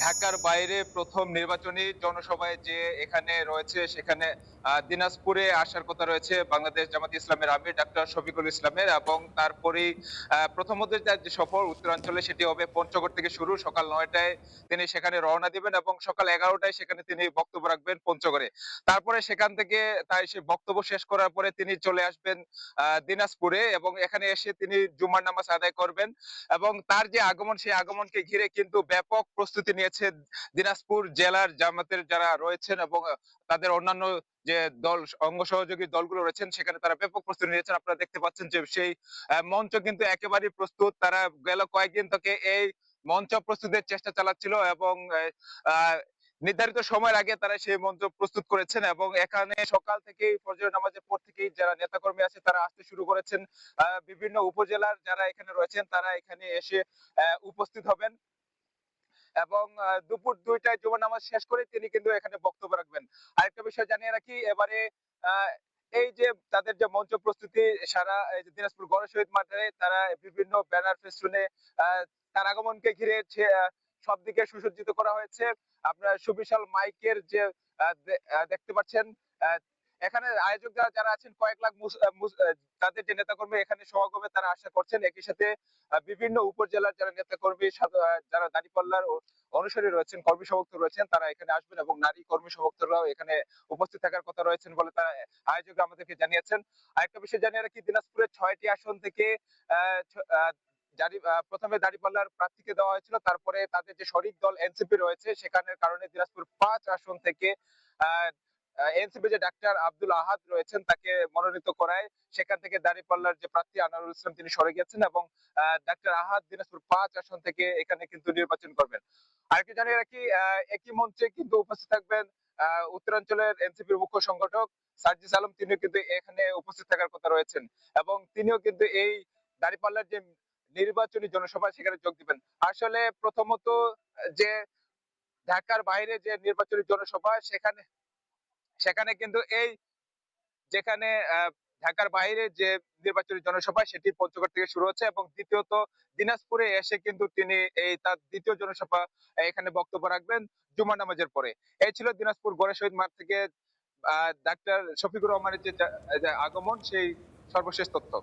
ঢাকার বাইরে প্রথম নির্বাচনী জনসভায় যে এখানে রয়েছে সেখানে দিনাজপুরে আসার কথা রয়েছে বাংলাদেশ জামাত ইসলামের আমির ডাক্তার শফিকুল ইসলামের, এবং তারপরেই প্রথমত তার যে সফর উত্তরাঞ্চলে সেটি হবে পঞ্চগড় থেকে শুরু। সকাল 9টায় তিনি সেখানে রওনা দিবেন এবং সকাল 11টায় সেখানে তিনি বক্তব্য রাখবেন পঞ্চগড়ে। তারপরে সেখান থেকে তাই সে বক্তব্য শেষ করার পরে তিনি চলে আসবেন দিনাজপুরে, এবং এখানে এসে তিনি জুমার নামাজ আদায় করবেন। এবং তার যে আগমন, সেই আগমনকে ঘিরে কিন্তু ব্যাপক প্রস্তুতি নিয়েছে দিনাজপুর জেলার জামাতের যারা রয়েছেন এবং তাদের অন্যান্য যে দল অঙ্গ সহযোগী দলগুলো রয়েছেন সেখানে তারা ব্যাপক প্রস্তুতি নিয়েছেন। আপনারা দেখতে পাচ্ছেন যে সেই মঞ্চ কিন্তু একেবারেই প্রস্তুত। তারা গেল কয়েকদিন থেকে এই মঞ্চ প্রস্তুতের চেষ্টা চালাচ্ছিল এবং আহ নির্ধারিত সময়ের আগে তারা সেই মঞ্চ প্রস্তুত করেছেন, এবং এখানে সকাল থেকেই ফজরের নামাজের পর থেকেই যারা নেতাকর্মী আছে তারা আসতে শুরু করেছেন। বিভিন্ন উপজেলার যারা এখানে রয়েছেন তারা এখানে এসে উপস্থিত হবেন, এবং দুপুর 2টায় জুমার নামাজ শেষ করে তিনি কিন্তু এখানে বক্তব্য রাখবেন। আরেকটা বিষয় জানিয়ে রাখি, এবারে আহ, এই যে তাদের যে মঞ্চ প্রস্তুতি সারা এই যে দিনাজপুর গণ শহীদ মাঠে তারা বিভিন্ন ব্যানার ফেস্টুনে তার আগমনকে ঘিরে সব দিকে সুসজ্জিত করা হয়েছে। আপনার সুবিশাল মাইকের যে দেখতে পাচ্ছেন। আহ, এখানে আয়োজকরা যারা আছেন কয়েক লাখ তাদের যে নেতাকর্মী এখানে সমাগমে তারা আশা করছেন। একই সাথে বিভিন্ন উপজেলার যারা নেতাকর্মী যারা দাঁড়িপাল্লার অনুসারী রয়েছেন, কর্মী সমর্থক রয়েছেন, তারা এখানে আসবেন এবং নারী কর্মী সমর্থকরাও এখানে উপস্থিত থাকার কথা রয়েছেন বলে তারা আয়োজকরা আমাদেরকে জানিয়েছেন। আরেকটা বিষয় জানিয়ে রাখি, দিনাজপুরের 6টি আসন থেকে প্রথমে দাঁড়িপাল্লার প্রার্থীকে দেওয়া হয়েছিল, তারপরে তাদের যে শরিক দল এনসিপি রয়েছে সেখানের কারণে দিনাজপুর 5 আসন থেকে আহ এনসিপি যে ডাক্তার আব্দুল আহাদ রয়েছেন তাকে মনোনীত করায় সেখান থেকে দাঁড়িপাল্লার যে প্রার্থী আনোয়ারুল ইসলাম তিনি সরে গেছেন, এবং ডাক্তার আহাদ দিনাজপুর 5 আসন থেকে এখানে কিন্তু নির্বাচন করবেন। আরেকটু জানিয়ে রাখি, একই মঞ্চে কিন্তু উপস্থিত থাকবেন উত্তরাঞ্চলের এনসিপির মুখ্য সংগঠক সার্জিস আলম, তিনিও কিন্তু এখানে উপস্থিত থাকার কথা রয়েছেন, এবং তিনিও কিন্তু এই দাঁড়িপাল্লার যে নির্বাচনী জনসভা সেখানে যোগ দিবেন। আসলে প্রথমত যে ঢাকার বাইরে যে নির্বাচনী জনসভা সেখানে সেখানে কিন্তু এই যেখানে ঢাকার বাইরে যে নির্বাচনী জনসভা সেটি পঞ্চগড় থেকে শুরু হচ্ছে, এবং দ্বিতীয়ত দিনাজপুরে এসে কিন্তু তিনি এই তার দ্বিতীয় জনসভা এখানে বক্তব্য রাখবেন জুমার নামাজের পরে। এই ছিল দিনাজপুর গড়ে শহীদ মাঠ থেকে ডাক্তার শফিকুর রহমানের যে আগমন সেই সর্বশেষ তথ্য।